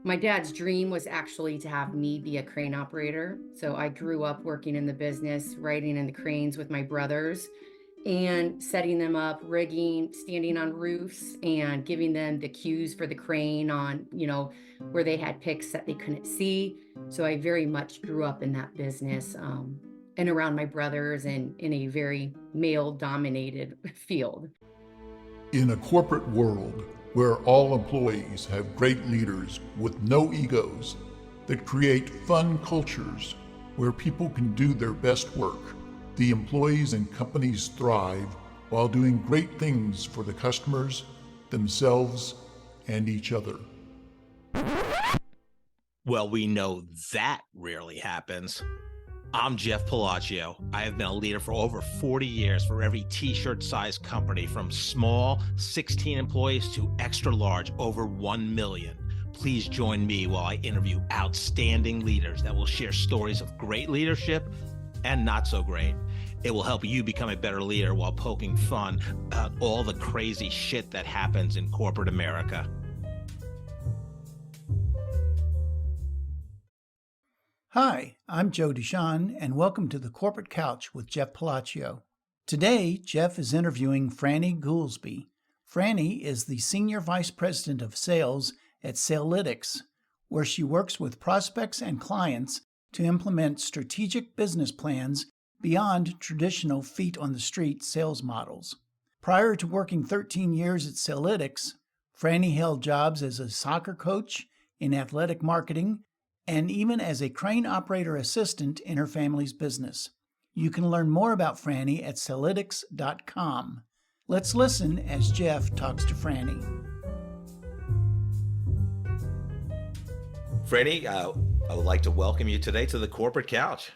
My dad's dream was actually to have me be a crane operator. So I grew up working in the business, riding in the cranes with my brothers and setting them up, rigging, standing on roofs and giving them the cues for the crane on, where they had picks that they couldn't see. So I very much grew up in that business and around my brothers and in a very male dominated field. In a corporate world where all employees have great leaders with no egos that create fun cultures where people can do their best work, the employees and companies thrive while doing great things for the customers, themselves, and each other. Well, we know that rarely happens. I'm Jeff Palacio. I have been a leader for over 40 years for every t-shirt size company, from small 16 employees to extra large over 1 million. Please join me while I interview outstanding leaders that will share stories of great leadership and not so great. It will help you become a better leader while poking fun at all the crazy shit that happens in corporate America. Hi, I'm Joe Deshawn, and welcome to the Corporate Couch with Jeff Palacio. Today, Jeff is interviewing Franny Goolsby. Franny is the Senior Vice President of Sales at Salelytics, where she works with prospects and clients to implement strategic business plans beyond traditional feet-on-the-street sales models. Prior to working 13 years at Salelytics, Franny held jobs as a soccer coach, in athletic marketing, and even as a crane operator assistant in her family's business. You can learn more about Franny at salelytics.com. Let's listen as Jeff talks to Franny. Franny, I would like to welcome you today to the Corporate Couch.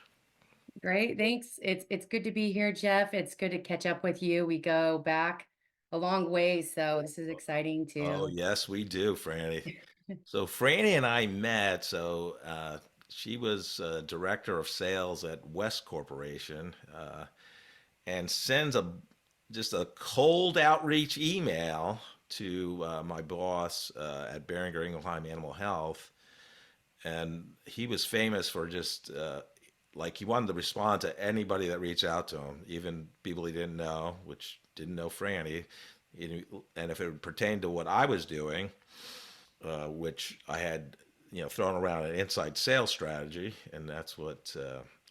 Great, thanks. It's good to be here, Jeff. It's good to catch up with you. We go back a long way, so this is exciting too. Oh, yes, we do, Franny. So Franny and I met. She was director of sales at West Corporation, and sends just a cold outreach email to my boss at Boehringer Ingelheim Animal Health, and he was famous for just he wanted to respond to anybody that reached out to him, even people he didn't know, which didn't know Franny, and if it pertained to what I was doing. Which I had, thrown around an inside sales strategy, and that's what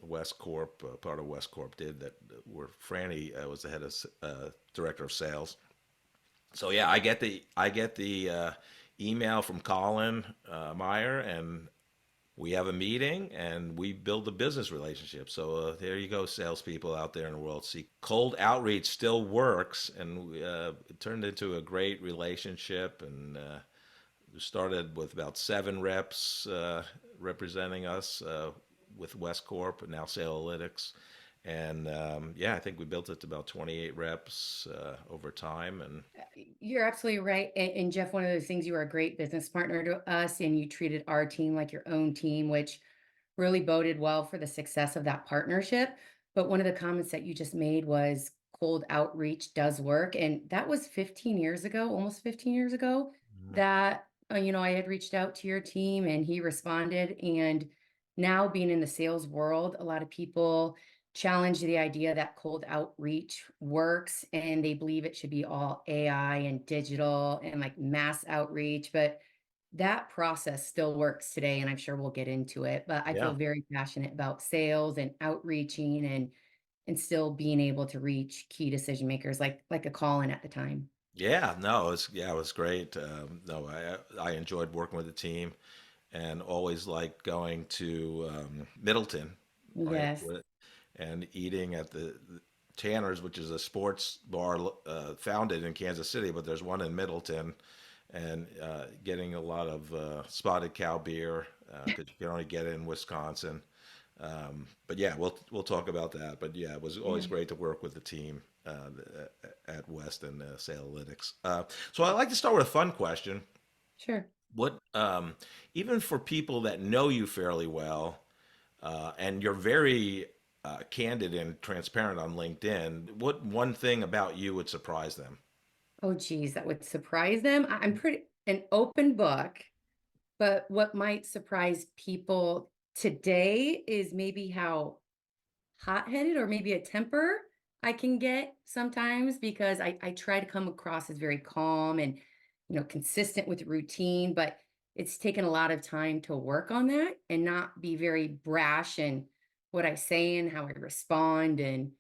West Corp, part of West Corp, did. Where Franny was the head of director of sales. So yeah, I get the email from Colin Meyer, and we have a meeting, and we build a business relationship. So there you go, salespeople out there in the world. See, cold outreach still works, and it turned into a great relationship, and started with about 7 reps representing us with West Corp, and now Salelytics. And I think we built it to about 28 reps over time. And you're absolutely right. And Jeff, one of those things, you were a great business partner to us, and you treated our team like your own team, which really boded well for the success of that partnership. But one of the comments that you just made was cold outreach does work. And that was 15 years ago, almost 15 years ago, that I had reached out to your team and he responded. And now, being in the sales world, a lot of people challenge the idea that cold outreach works, and they believe it should be all AI and digital and like mass outreach. But that process still works today, and I'm sure we'll get into it. But I feel very passionate about sales and outreaching and still being able to reach key decision makers like a Colin at the time. Yeah, no, it was great. I enjoyed working with the team, and always liked going to Middleton, right? Yes. And eating at the Tanner's, which is a sports bar founded in Kansas City, but there's one in Middleton, and getting a lot of spotted cow beer that you can only get in Wisconsin. But yeah, we'll talk about that. But yeah, it was always great to work with the team at West and Salelytics. So I'd like to start with a fun question. Sure. What, even for people that know you fairly well, and you're very candid and transparent on LinkedIn, what one thing about you would surprise them? Oh, geez, that would surprise them. I'm pretty an open book, But what might surprise people today is maybe how hot-headed or maybe a temper I can get sometimes because I try to come across as very calm and, consistent with routine, but it's taken a lot of time to work on that and not be very brash in what I say and how I respond. And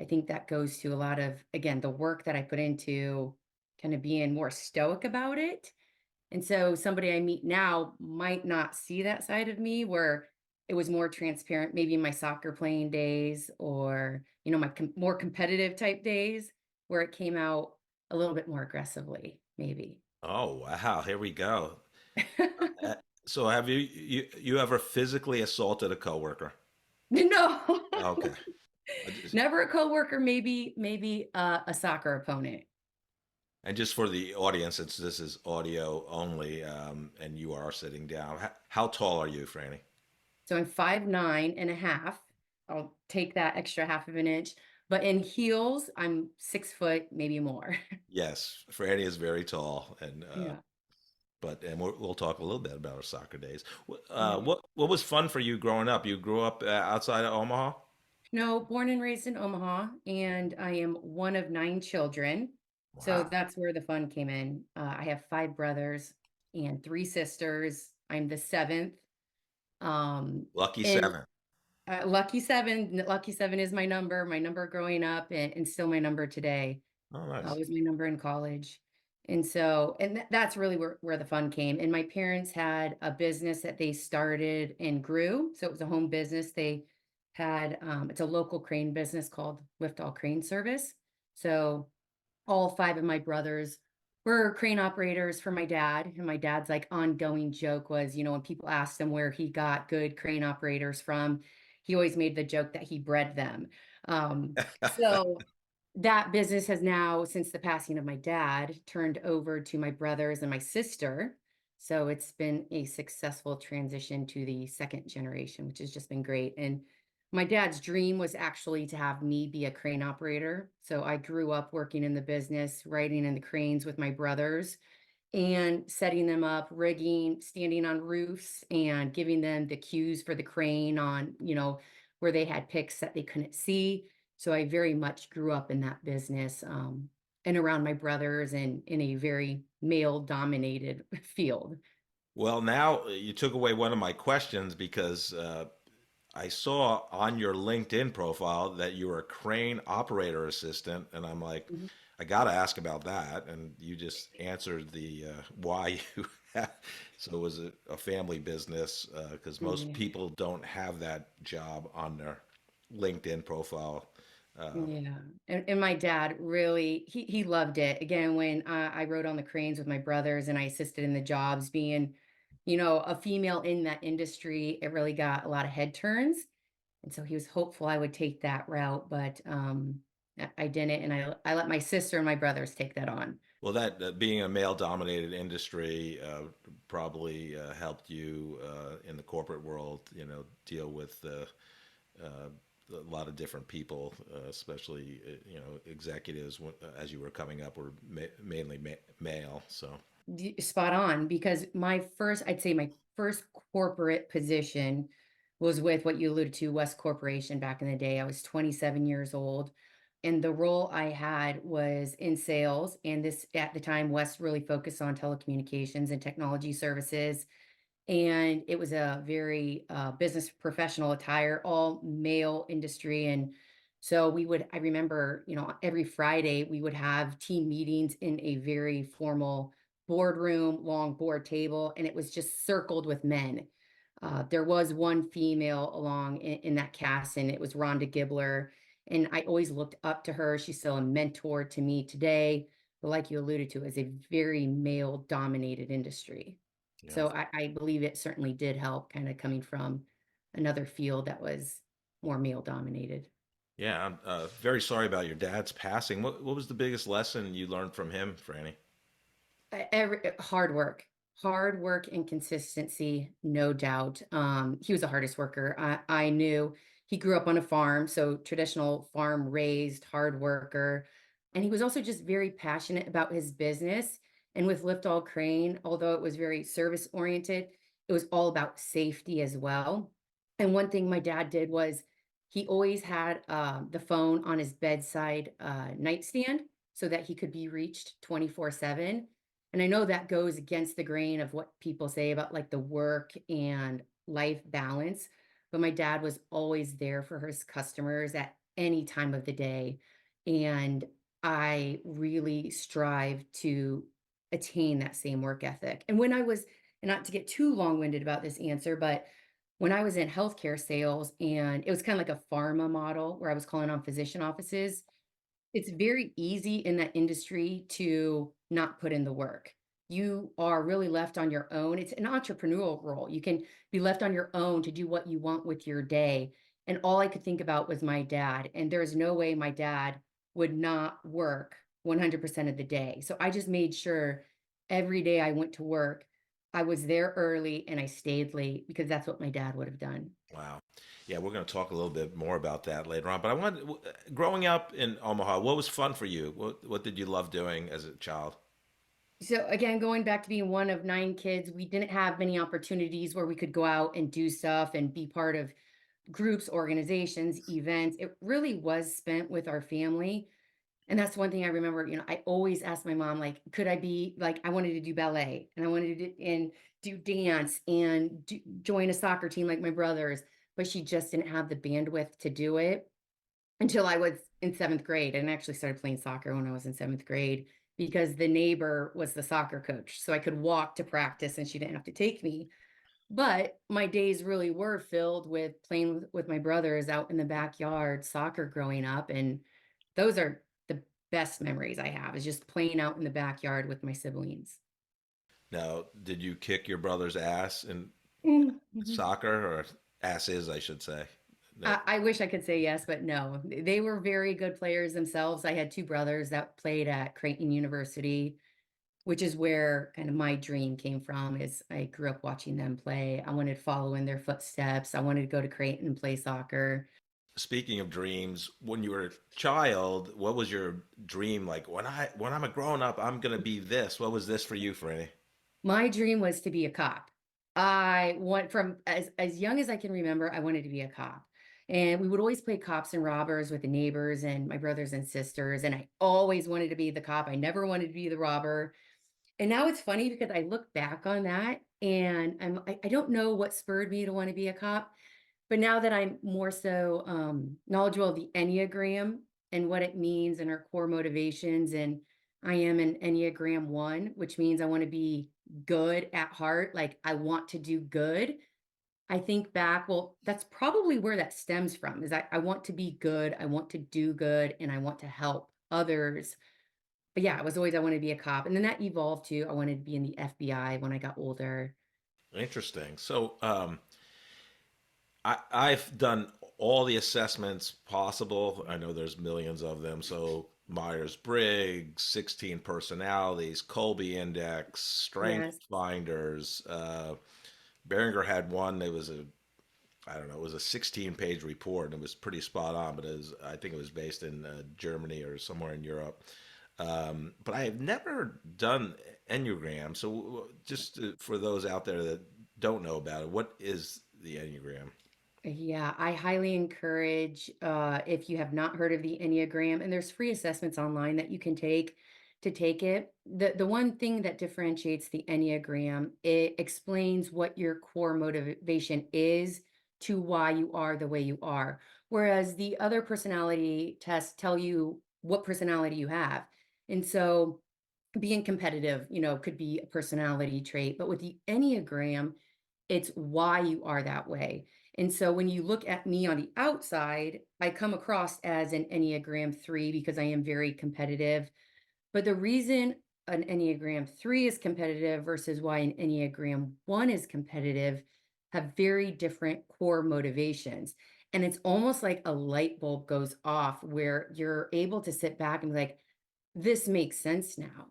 I think that goes to a lot of, again, the work that I put into kind of being more stoic about it. And so somebody I meet now might not see that side of me where it was more transparent, maybe in my soccer playing days or, my more competitive type days where it came out a little bit more aggressively, maybe. Oh, wow. Here we go. Uh, So have you ever physically assaulted a coworker? No, Okay. I just- never a coworker, maybe a soccer opponent. And just for the audience, since this is audio only, and you are sitting down, how tall are you, Franny? So I'm 5'9.5". I'll take that extra half of an inch. But in heels, I'm 6 foot, maybe more. Yes, Franny is very tall, and Yeah. we'll talk a little bit about our soccer days. Yeah. What was fun for you growing up? You grew up outside of Omaha? No, born and raised in Omaha, and I am one of 9 children. So Wow, that's where the fun came in. I have 5 brothers and 3 sisters. I'm the seventh. lucky And seven. lucky seven. Lucky seven is my number growing up, and still my number today. Oh, nice. Was my number in college. And so, and that's really where the fun came. And my parents had a business that they started and grew. So it was a home business. They had, it's a local crane business called Lift All Crane Service. So all 5 of my brothers were crane operators for my dad. And my dad's like ongoing joke was, when people asked him where he got good crane operators from, he always made the joke that he bred them. So that business has now, since the passing of my dad, turned over to my brothers and my sister. So it's been a successful transition to the second generation, which has just been great. And my dad's dream was actually to have me be a crane operator. So I grew up working in the business, riding in the cranes with my brothers and setting them up, rigging, standing on roofs and giving them the cues for the crane on, where they had picks that they couldn't see. So I very much grew up in that business, and around my brothers and in a very male dominated field. Well, now you took away one of my questions because I saw on your LinkedIn profile that you were a crane operator assistant, and I'm like, Mhm. I got to ask about that. And you just answered the why you. So it was a family business because most Yeah. people don't have that job on their LinkedIn profile. Um, Yeah. And my dad really, he loved it. Again, when I rode on the cranes with my brothers and I assisted in the jobs, being, a female in that industry, it really got a lot of head turns. And so he was hopeful I would take that route, but I didn't. And I let my sister and my brothers take that on. well, that being a male-dominated industry probably helped you in the corporate world, deal with a lot of different people, especially executives as you were coming up were mainly male. So Spot on, because I'd say my first corporate position was with what you alluded to, West Corporation back in the day. I was 27 years old. And the role I had was in sales. And this, at the time, West really focused on telecommunications and technology services. And it was a very business professional attire, all male industry. And so I remember, every Friday we would have team meetings in a very formal boardroom, long board table, and it was just circled with men. There was one female along in that cast, and it was Rhonda Gibbler. And I always looked up to her. She's still a mentor to me today. But like you alluded to, is a very male dominated industry. yeah, So I believe it certainly did help kind of coming from another field that was more male dominated. yeah. I'm very sorry about your dad's passing. What was the biggest lesson you learned from him, Franny? Hard work and consistency, no doubt. He was the hardest worker. I knew he grew up on a farm, so traditional farm raised hard worker. And he was also just very passionate about his business. And with Lift All Crane, although it was very service oriented, it was all about safety as well. And one thing my dad did was he always had the phone on his bedside nightstand so that he could be reached 24/7. And I know that goes against the grain of what people say about like the work and life balance, but my dad was always there for his customers at any time of the day. And I really strive to attain that same work ethic. And when I was, and not to get too long-winded about this answer, but when I was in healthcare sales and it was kind of like a pharma model where I was calling on physician offices, it's very easy in that industry to not put in the work. You are really left on your own. It's an entrepreneurial role. You can be left on your own to do what you want with your day. And all I could think about was my dad. And there's no way my dad would not work 100% of the day. So I just made sure every day I went to work, I was there early and I stayed late because that's what my dad would have done. Wow. Yeah, we're going to talk a little bit more about that later on. But I want, growing up in Omaha, what was fun for you? What did you love doing as a child? So again, going back to being one of 9 kids, we didn't have many opportunities where we could go out and do stuff and be part of groups, organizations, events. It really was spent with our family. And that's one thing I remember, I always asked my mom, like, could I be like, I wanted to do ballet and I wanted to do dance and join a soccer team like my brothers, but she just didn't have the bandwidth to do it until I was in 7th grade and actually started playing soccer when I was in 7th grade because the neighbor was the soccer coach. So I could walk to practice and she didn't have to take me. But my days really were filled with playing with my brothers out in the backyard, soccer growing up. And those are the best memories I have is just playing out in the backyard with my siblings. Now, did you kick your brother's ass in Mhm. soccer, or asses, I should say? No. I wish I could say yes, but no. They were very good players themselves. I had 2 brothers that played at Creighton University, which is where kind of my dream came from is I grew up watching them play. I wanted to follow in their footsteps. I wanted to go to Creighton and play soccer. Speaking of dreams, when you were a child, what was your dream like? When I'm a grown up, I'm gonna be this. What was this for you, Franny? My dream was to be a cop. I want from as young as I can remember, I wanted to be a cop. And we would always play cops and robbers with the neighbors and my brothers and sisters. And I always wanted to be the cop. I never wanted to be the robber. And now it's funny because I look back on that and I don't know what spurred me to want to be a cop, but now that I'm more so knowledgeable of the Enneagram and what it means and our core motivations, and I am an Enneagram 1, which means I want to be good at heart. Like I want to do good. I think back, well, that's probably where that stems from is I want to be good. I want to do good and I want to help others. But yeah, it was always I wanted to be a cop. And then that evolved to I wanted to be in the FBI when I got older. Interesting. So, I've done all the assessments possible. I know there's millions of them. So Myers-Briggs, 16 personalities, Colby Index, Strength Yes. Finders. Beringer had one. It was a, I don't know, it was a 16-page report, and it was pretty spot on. But I think it was based in Germany or somewhere in Europe. But I have never done Enneagram. So just for those out there that don't know about it, what is the Enneagram? Yeah, I highly encourage if you have not heard of the Enneagram, and there's free assessments online that you can take to take it. The one thing that differentiates the Enneagram, it explains what your core motivation is to why you are the way you are. Whereas the other personality tests tell you what personality you have. And so being competitive, could be a personality trait, but with the Enneagram, it's why you are that way. And so when you look at me on the outside, I come across as an Enneagram 3 because I am very competitive. But the reason an Enneagram 3 is competitive versus why an Enneagram 1 is competitive have very different core motivations. And it's almost like a light bulb goes off where you're able to sit back and be like, this makes sense now.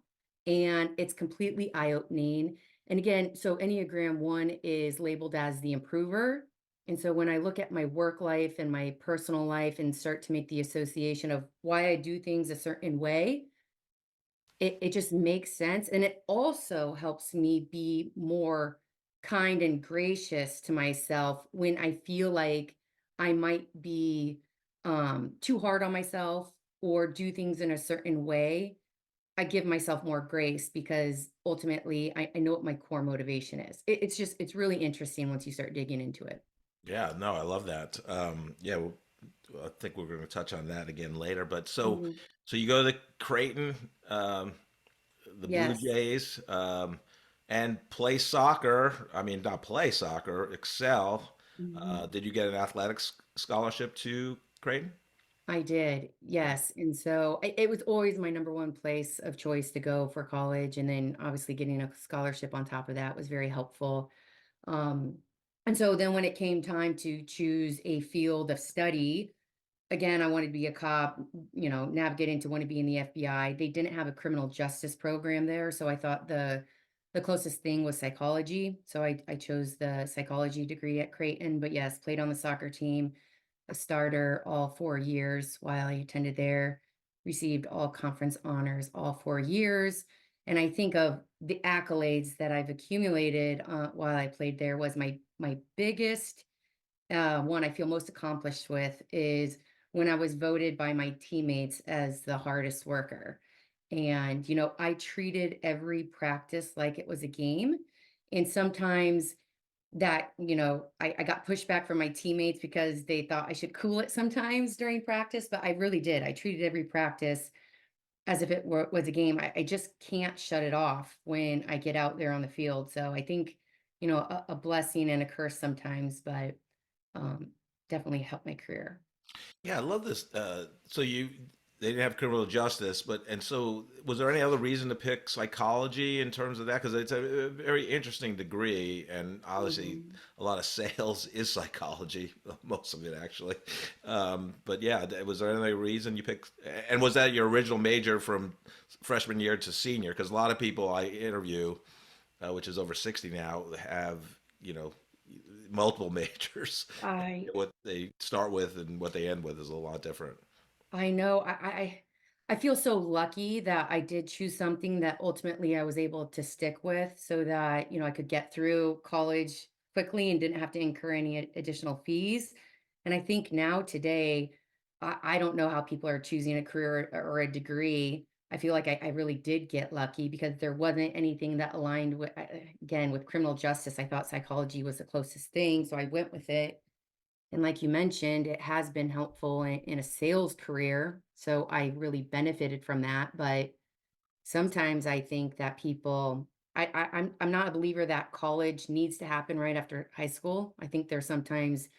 And it's completely eye-opening. And again, so Enneagram 1 is labeled as the improver. And so when I look at my work life and my personal life and start to make the association of why I do things a certain way, it just makes sense. And it also helps me be more kind and gracious to myself when I feel like I might be too hard on myself or do things in a certain way. I give myself more grace because ultimately I know what my core motivation is. It's really interesting once you start digging into it. Yeah, no, I love that. Yeah, I think we're going to touch on that again later. But Mhm. so you go to Creighton, the Blue Yes. Jays, and play soccer. I mean, not play soccer, excel. Mhm. Did you get an athletics scholarship to Creighton? I did, Yeah. yes, and so it was always my number one place of choice to go for college, and then obviously getting a scholarship on top of that was very helpful. Um, and so then when it came time to choose a field of study, again, I wanted to be a cop, navigate into want to be in the FBI. They didn't have a criminal justice program there, so I thought the closest thing was psychology. So I chose the psychology degree at Creighton, but yes, played on the soccer team, a starter all 4 years while I attended there, received all conference honors all 4 years. And I think of the accolades that I've accumulated while I played there was my biggest one I feel most accomplished with is when I was voted by my teammates as the hardest worker. And, I treated every practice like it was a game. And sometimes that, I got pushback from my teammates because they thought I should cool it sometimes during practice, but I really did. I treated every practice as if was a game. I just can't shut it off when I get out there on the field. So I think, a blessing and a curse sometimes, but um, definitely helped my career. Yeah, I love this. So they didn't have criminal justice, but and so was there any other reason to pick psychology in terms of that? Because it's a very interesting degree, and obviously Mhm. a lot of sales is psychology, most of it actually. But yeah, was there any reason you picked? And was that your original major from freshman year to senior? Because a lot of people I interview, which is over 60 now, have you know multiple majors. I What they start with and what they end with is a lot different. I know I feel so lucky that I did choose something that ultimately I was able to stick with so that, I could get through college quickly and didn't have to incur any additional fees. And I think now today, I don't know how people are choosing a career or a degree. I feel like I really did get lucky because there wasn't anything that aligned with, again, with criminal justice. I thought psychology was the closest thing. So I went with it. And like you mentioned, it has been helpful in a sales career. So I really benefited from that. But sometimes I think that people, I'm not a believer that college needs to happen right after high school. I think there's sometimes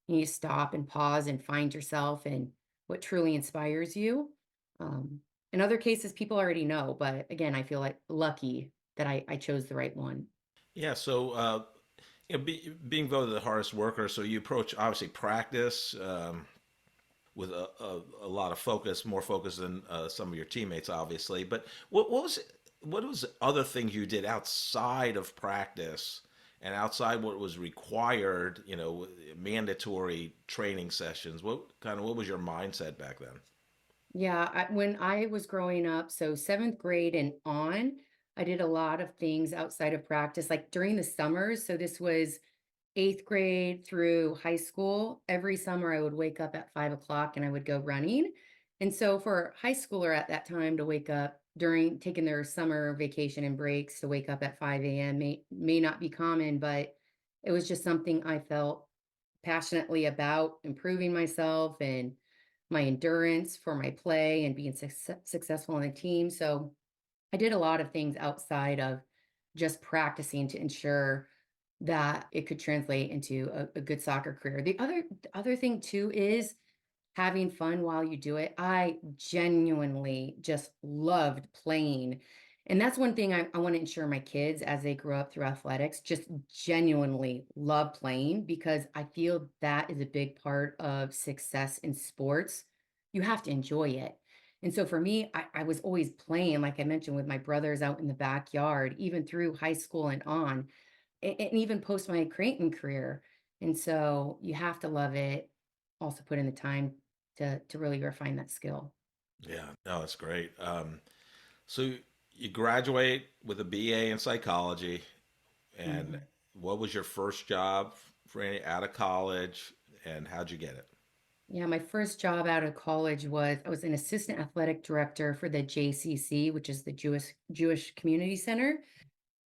you need to stop and pause and find yourself and what truly inspires you. Um, in other cases, people already know. But again, I feel like lucky that I chose the right one. Yeah, so being voted the hardest worker, so you approach obviously practice with a lot of focus, more focus than some of your teammates, obviously. But what was other things you did outside of practice and outside what was required? Mandatory training sessions. What was your mindset back then? Yeah, when I was growing up, so seventh grade and on, I did a lot of things outside of practice, like during the summers. So this was eighth grade through high school. Every summer, I would wake up at 5 o'clock and I would go running. And so for a high schooler at that time to wake up during taking their summer vacation and breaks to wake up at 5 a.m. may not be common, but it was just something I felt passionately about improving myself and my endurance for my play and being successful on the team. So I did a lot of things outside of just practicing to ensure that it could translate into a good soccer career. The other thing too is having fun while you do it. I genuinely just loved playing. And that's one thing I want to ensure my kids as they grow up through athletics just genuinely love playing because I feel that is a big part of success in sports. You have to enjoy it. And so for me, I was always playing, like I mentioned, with my brothers out in the backyard, even through high school and on, and even post my Creighton career. And so you have to love it, also put in the time to really refine that skill. Yeah, no, it's great. So you graduate with a BA in psychology, and Mhm. what was your first job for any out of college, and how'd you get it? Yeah, my first job out of college was I was an assistant athletic director for the JCC, which is the Jewish Community Center.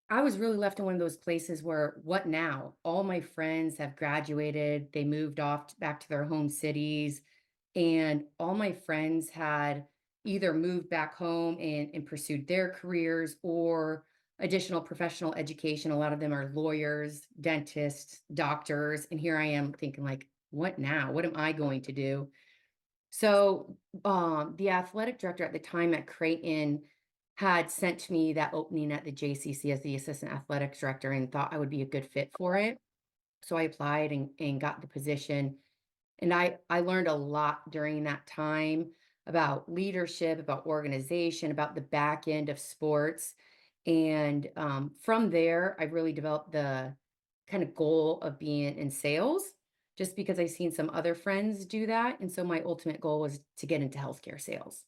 I was really left in one of those places where, what now? All my friends have graduated, they moved off back to their home cities, and all my friends had either moved back home and pursued their careers or additional professional education. A lot of them are lawyers, dentists, doctors, and here I am thinking like, what now? What am I going to do? So, the athletic director at the time at Creighton had sent me that opening at the JCC as the assistant athletic director and thought I would be a good fit for it. So I applied and got the position. And I learned a lot during that time about leadership, about organization, about the back end of sports. And from there, I really developed the kind of goal of being in sales, just because I've seen some other friends do that. And so my ultimate goal was to get into healthcare sales.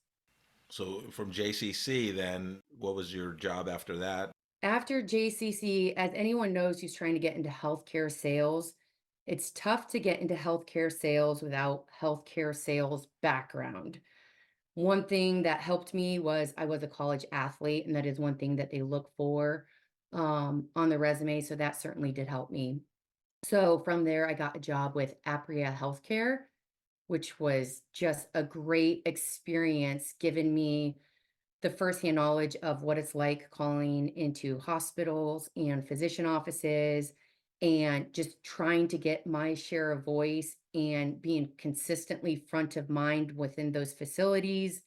So from JCC, then what was your job after that? After JCC, as anyone knows who's trying to get into healthcare sales, it's tough to get into healthcare sales without healthcare sales background. One thing that helped me was I was a college athlete, and that is one thing that they look for on the resume. So that certainly did help me. So from there, I got a job with Apria Healthcare, which was just a great experience, giving me the firsthand knowledge of what it's like calling into hospitals and physician offices and just trying to get my share of voice and being consistently front of mind within those facilities.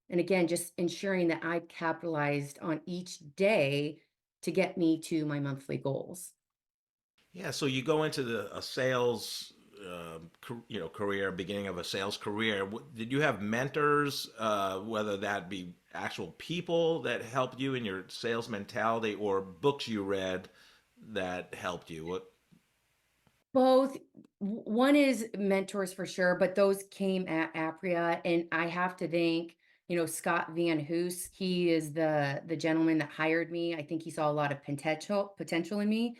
And again, just ensuring that I capitalized on each day to get me to my monthly goals. Yeah, so you go into a sales, career, beginning of a sales career. Did you have mentors, whether that be actual people that helped you in your sales mentality, or books you read that helped you? What? Both. One is mentors for sure, but those came at Apria, and I have to thank, Scott Van Hoos. He is the gentleman that hired me. I think he saw a lot of potential in me.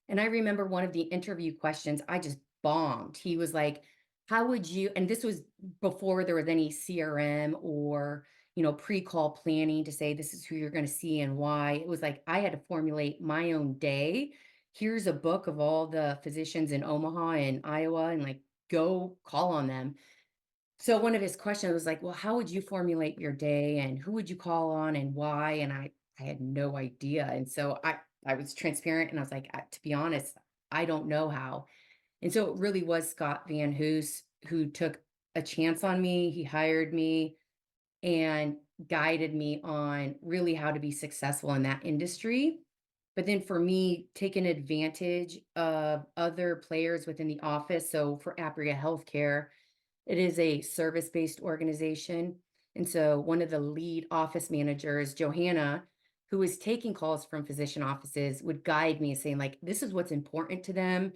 And I remember one of the interview questions, I just bombed. He was like, "How would you?" And this was before there was any CRM or, pre-call planning to say this is who you're going to see and why. It was like I had to formulate my own day. Here's a book of all the physicians in Omaha and Iowa, and like go call on them. So one of his questions was like, "Well, how would you formulate your day and who would you call on and why?" And I had no idea. And so I was transparent and I was like, "To be honest, I don't know how." And so it really was Scott Van Hoos who took a chance on me. He hired me and guided me on really how to be successful in that industry. But then for me, taking advantage of other players within the office. So for Apria Healthcare, it is a service-based organization. And so one of the lead office managers, Johanna, who was taking calls from physician offices, would guide me saying, like, this is what's important to them.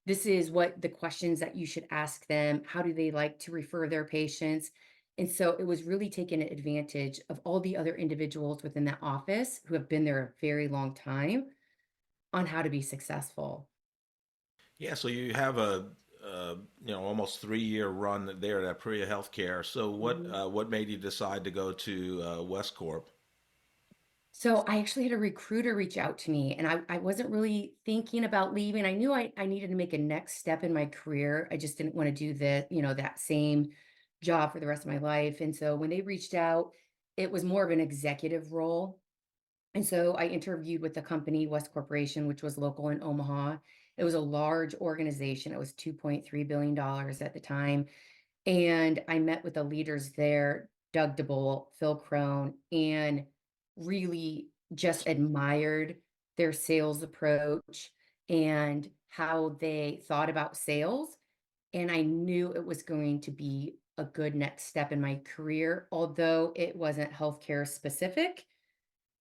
This is what the questions that you should ask them. How do they like to refer their patients? And so it was really taking advantage of all the other individuals within that office who have been there a very long time on how to be successful. Yeah, so you have almost 3 year run there at Priya Healthcare. So what made you decide to go to West Corp? So I actually had a recruiter reach out to me and I wasn't really thinking about leaving. I knew I needed to make a next step in my career. I just didn't want to do that same job for the rest of my life. And so when they reached out, it was more of an executive role. And so I interviewed with the company, West Corporation, which was local in Omaha. It was a large organization. It was $2.3 billion at the time. And I met with the leaders there, Doug DeBolt, Phil Crone, and really just admired their sales approach and how they thought about sales. And I knew it was going to be a good next step in my career, although it wasn't healthcare specific.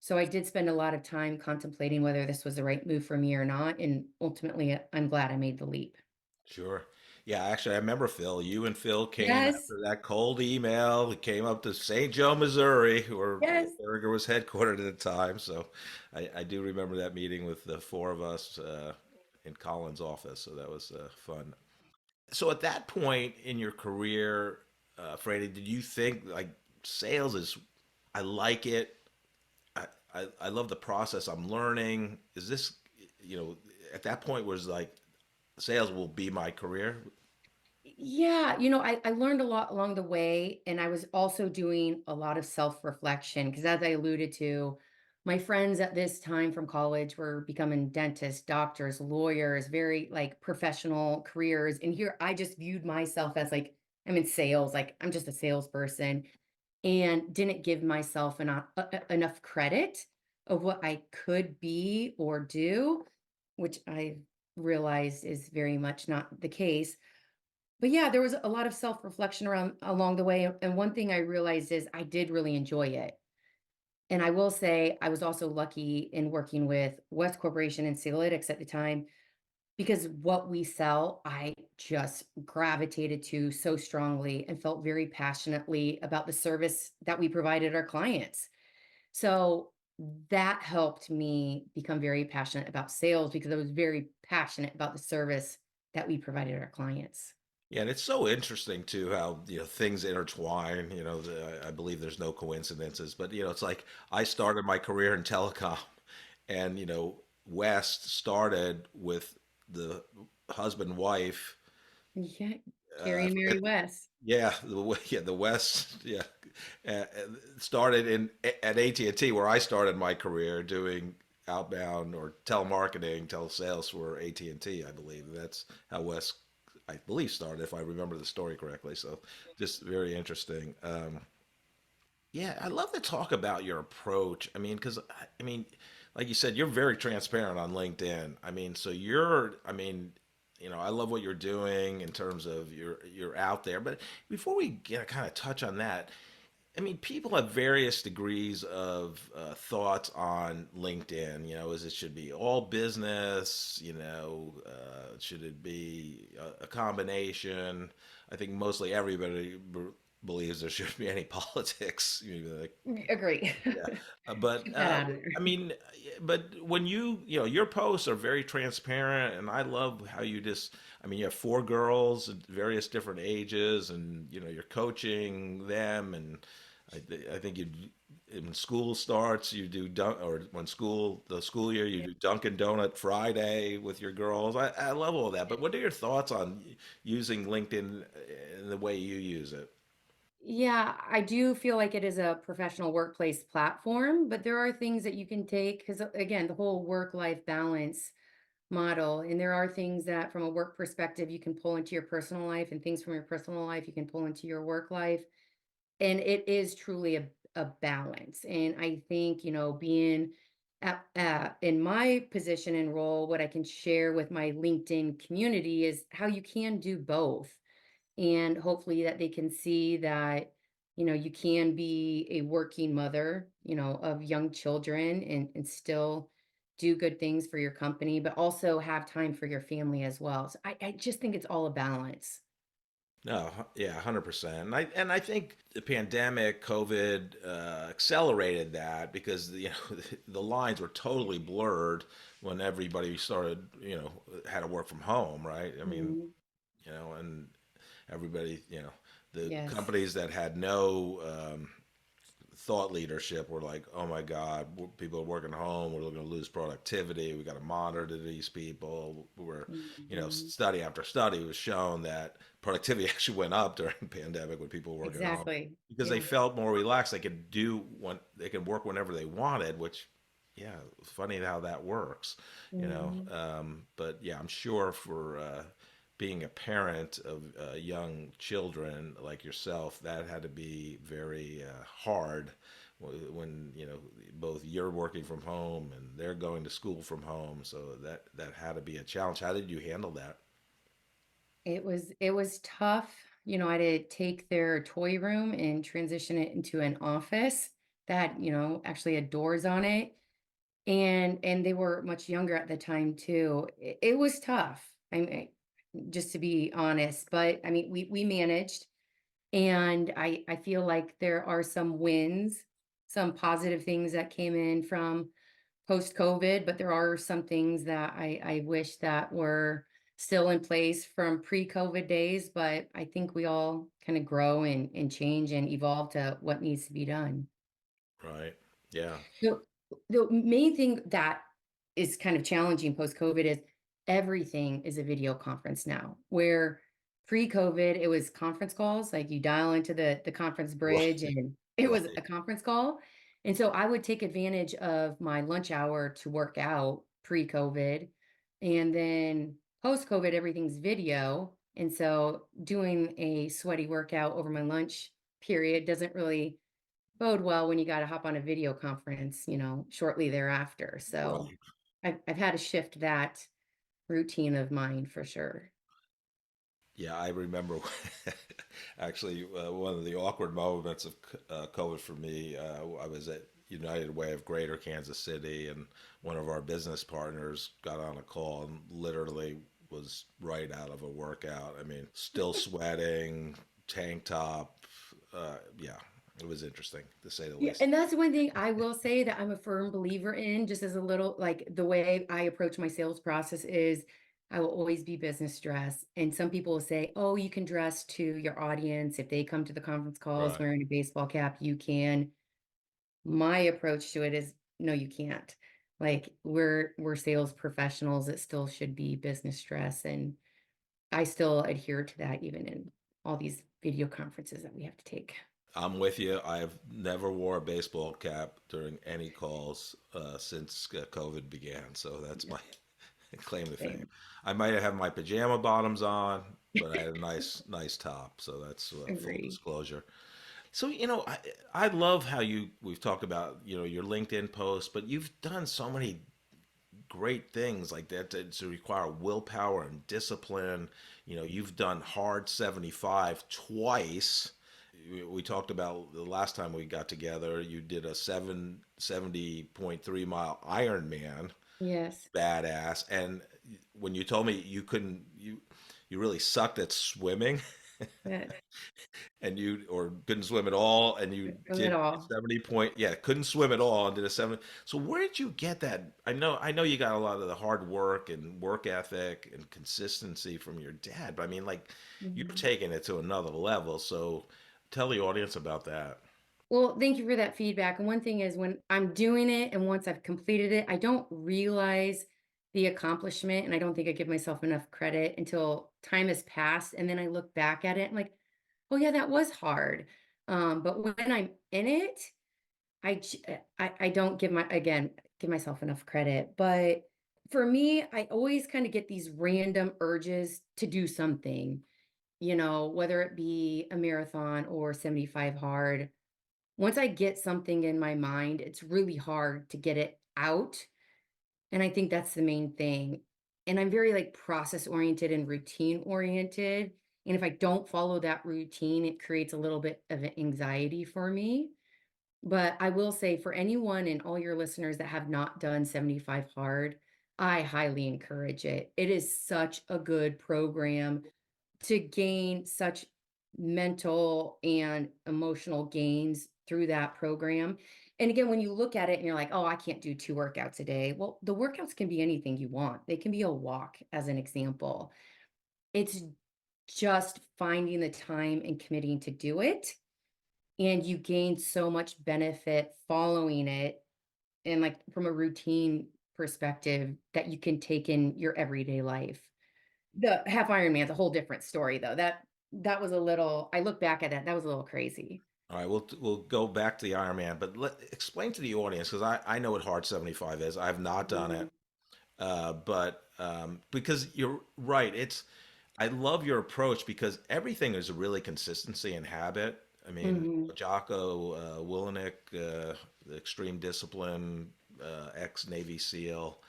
So I did spend a lot of time contemplating whether this was the right move for me or not. And ultimately, I'm glad I made the leap. Sure. Yeah, actually, I remember Phil. You and Phil came Yes. after that cold email. It came up to St. Joe, Missouri, where Yes. Berger was headquartered at the time. So I do remember that meeting with the four of us. in Colin's office. So that was fun. So at that point in your career, Freddie, did you think like sales is, I like it. I love the process. I'm learning. Is this, you know, at that point was like sales will be my career? Yeah, I learned a lot along the way, and I was also doing a lot of self-reflection because, as I alluded to, my friends at this time from college were becoming dentists, doctors, lawyers, very like professional careers. And here I just viewed myself as like, I'm in sales, like I'm just a salesperson, and didn't give myself enough credit of what I could be or do, which I realized is very much not the case. But yeah, there was a lot of self-reflection around along the way, and one thing I realized is I did really enjoy it. And I will say I was also lucky in working with West Corporation and Salelytics at the time because what we sell, I just gravitated to so strongly and felt very passionately about the service that we provided our clients. So that helped me become very passionate about sales because I was very passionate about the service that we provided our clients. Yeah, and it's so interesting too how things intertwine. I believe there's no coincidences, but it's like I started my career in telecom, and West started with the husband wife. Yeah, I Carrie and forget. Mary West. Yeah, the West. Yeah, started in at AT&T where I started my career doing outbound or telemarketing, telesales for AT&T. I believe that's how West, I believe, started, if I remember the story correctly. So just very interesting. Yeah, I love to talk about your approach. I mean, because I mean, like you said, you're very transparent on LinkedIn. I mean, so I mean, I love what you're doing in terms of you're out there. But before we kind of touch on that, I mean, people have various degrees of thoughts on LinkedIn. As it should be all business. Should it be a combination? I think mostly everybody believes there shouldn't be any politics. Like, Agree. yeah, but Keep that out of there. I mean, but when your posts are very transparent, and I love how you just. I mean, you have four girls at various different ages, and you're coaching them, and I think when school starts, you do or when the school year, you do Dunkin' Donut Friday with your girls. I love all that. But what are your thoughts on using LinkedIn in the way you use it? Yeah, I do feel like it is a professional workplace platform, but there are things that you can take because, again, the whole work-life balance model, and there are things that from a work perspective you can pull into your personal life, and things from your personal life you can pull into your work life. And it is truly a balance. And I think, being in my position and role, what I can share with my LinkedIn community is how you can do both. And hopefully that they can see that, you can be a working mother, of young children and still do good things for your company, but also have time for your family as well. So I just think it's all a balance. No, yeah, 100%. And I think the pandemic, COVID, accelerated that because the lines were totally blurred when everybody started, had to work from home, right? I mean, Mhm. and everybody, the Yes. companies that had no thought leadership were like, oh my God, people are working home. We're going to lose productivity. We got to monitor these people. Mhm. Study after study was shown that productivity actually went up during the pandemic when people were working at home Exactly. because they Yeah. felt more relaxed. They could work whenever they wanted, which, yeah, funny how that works. Mhm. But yeah, I'm sure for, being a parent of young children like yourself, that had to be very hard when both you're working from home and they're going to school from home. So that had to be a challenge. How did you handle that? It was tough. I had to take their toy room and transition it into an office that, actually had doors on it. And they were much younger at the time too. It was tough. I mean, just to be honest, but I mean, we managed, and I feel like there are some wins, some positive things that came in from post-COVID, but there are some things that I wish that were still in place from pre-COVID days, but I think we all kind of grow and change and evolve to what needs to be done. Right. Yeah. The the main thing that is kind of challenging post-COVID is everything is a video conference now, where pre-COVID, it was conference calls, like you dial into the conference bridge Right. and it was Right. a conference call. And so I would take advantage of my lunch hour to work out pre-COVID. And then post-COVID, everything's video. And so doing a sweaty workout over my lunch period doesn't really bode well when you gotta hop on a video conference, shortly thereafter. So Right. I've had to shift that routine of mine for sure. Yeah, I remember actually one of the awkward moments of COVID for me. I was at United Way of Greater Kansas City, and one of our business partners got on a call and literally was right out of a workout. I mean, still sweating, tank top. Yeah, it was interesting to say the Yeah, least. and that's one thing I will say that I'm a firm believer in, just as a little like the way I approach my sales process is I will always be business dress. And some people will say, oh, you can dress to your audience. If they come to the conference calls Right. wearing a baseball cap, you can. My approach to it is no, you can't. Like we're sales professionals. It still should be business dress. And I still adhere to that even in all these video conferences that we have to take. I'm with you. I've never wore a baseball cap during any calls since COVID began. So that's my claim to fame. Same. I might have my pajama bottoms on, but I had a nice top. So that's full Agree. disclosure. So I love how we've talked about your LinkedIn post, but you've done so many great things like that to require willpower and discipline. You've done hard 75 twice. We talked about the last time we got together. You did a 70.3 mile Ironman, Yes. badass. And when you told me you couldn't, you really sucked at swimming, Yeah, and you or couldn't swim at all, and you from it did all. 70 point, yeah, couldn't swim at all and did a 70. So where did you get that? I know you got a lot of the hard work and work ethic and consistency from your dad, but I mean, like, you're Mhm. taking it to another level. So tell the audience about that. Well, thank you for that feedback. And one thing is when I'm doing it and once I've completed it, I don't realize the accomplishment. And I don't think I give myself enough credit until time has passed. And then I look back at it. I'm like, oh, yeah, that was hard. But when I'm in it, I don't give myself enough credit. But for me, I always kind of get these random urges to do something, whether it be a marathon or 75 hard. Once I get something in my mind, it's really hard to get it out. And I think that's the main thing. And I'm very like process oriented and routine oriented. And if I don't follow that routine, it creates a little bit of anxiety for me. But I will say for anyone and all your listeners that have not done 75 hard, I highly encourage it. It is such a good program to gain such mental and emotional gains through that program. And again, when you look at it and you're like, oh, I can't do 2 workouts a day. Well, the workouts can be anything you want. They can be a walk, as an example. It's just finding the time and committing to do it. And you gain so much benefit following it and like from a routine perspective that you can take in your everyday life. The half Ironman's a whole different story though. That was a little I look back at that was a little crazy. All right, we'll go back to the Ironman, but explain to the audience, because I know what hard 75 is. I have not done it, Mhm, but because you're right, I love your approach because everything is really consistency and habit. I mean, mhm. Jocko Willenick, the extreme discipline, ex Navy SEAL,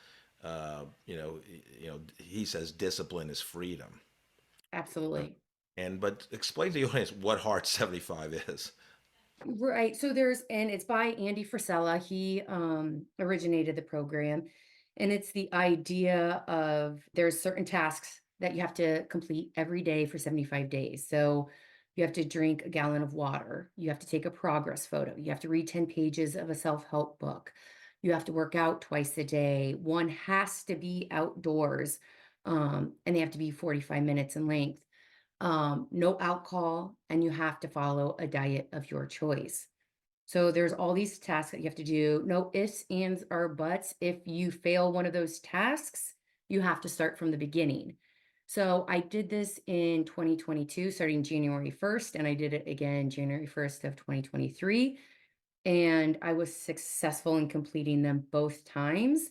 he says discipline is freedom. Absolutely. But explain to the audience what Hard 75 is. Right. So and it's by Andy Frisella. He originated the program. And it's the idea of there's certain tasks that you have to complete every day for 75 days. So you have to drink a gallon of water. You have to take a progress photo. You have to read 10 pages of a self-help book. You have to work out twice a day. One has to be outdoors, and they have to be 45 minutes in length. No alcohol, and you have to follow a diet of your choice. So there's all these tasks that you have to do. No ifs, ands, or buts. If you fail one of those tasks, you have to start from the beginning. So I did this in 2022, starting January 1st, and I did it again January 1st of 2023. And I was successful in completing them both times.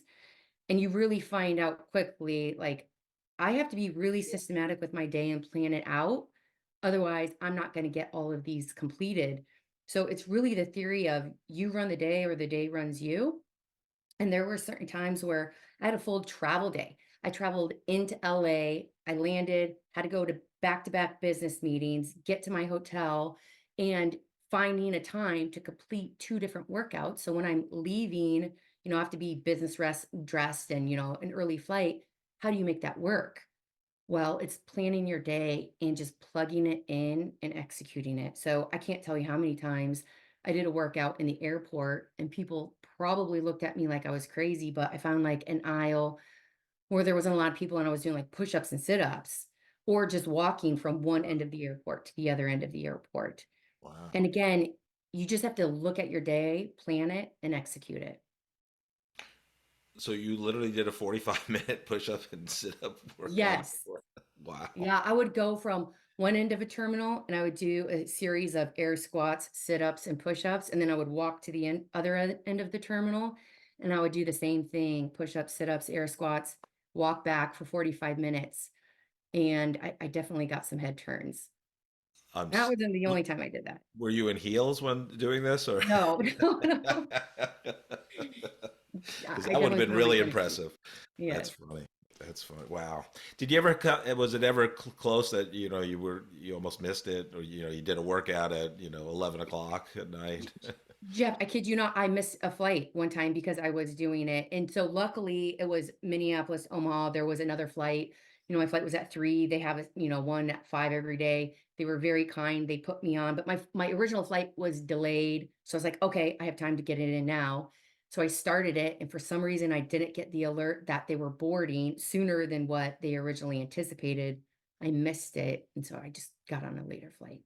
And you really find out quickly, like, I have to be really systematic with my day and plan it out. Otherwise, I'm not going to get all of these completed. So it's really the theory of you run the day or the day runs you. And there were certain times where I had a full travel day. I traveled into LA. I landed, had to back business meetings, get to my hotel, and finding a time to complete two different workouts. So when I'm leaving, I have to be dressed and, an early flight. How do you make that work? Well, it's planning your day and just plugging it in and executing it. So I can't tell you how many times I did a workout in the airport and people probably looked at me like I was crazy, but I found like an aisle where there wasn't a lot of people and I was doing like push-ups and sit-ups or just walking from one end of the airport to the other end of the airport. Wow. And again, you just have to look at your day, plan it, and execute it. So you literally did a 45-minute push up and sit up workout. Yes. Wow. Yeah, I would go from one end of a terminal and I would do a series of air squats, sit-ups, and push-ups. And then I would walk to the other end of the terminal and I would do the same thing, push-ups, sit-ups, air squats, walk back for 45 minutes. And I definitely got some head turns. I'm That s- wasn't the only time I did that. were you in heels when doing this or? No, no, no. Because I that would have definitely been put on my really tennis shoes. impressive. That's Yes. funny. That's funny. Wow. Did you ever was it ever close that, you almost missed it or, you did a workout at, 11 o'clock at night? Jeff, I kid you not, I missed a flight one time because I was doing it. And so luckily it was Minneapolis, Omaha. There was another flight. My flight was at 3. They have one at 5 every day. They were very kind. They put me on, but my original flight was delayed. So I was like, okay, I have time to get it in now. So I started it, and for some reason I didn't get the alert that they were boarding sooner than what they originally anticipated. I missed it, and so I just got on a later flight.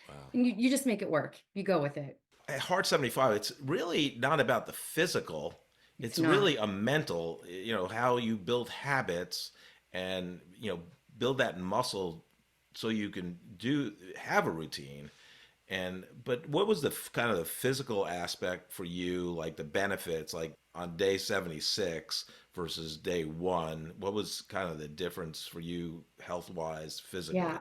Wow. And you just make it work. You go with it. At Hard 75, it's really not about the physical. It's It's not. really a mental, how you build habits and, build that muscle so you can have a routine. But what was the kind of the physical aspect for you, like the benefits, like on day 76 versus day one? What was kind of the difference for you health wise, physically? Yeah.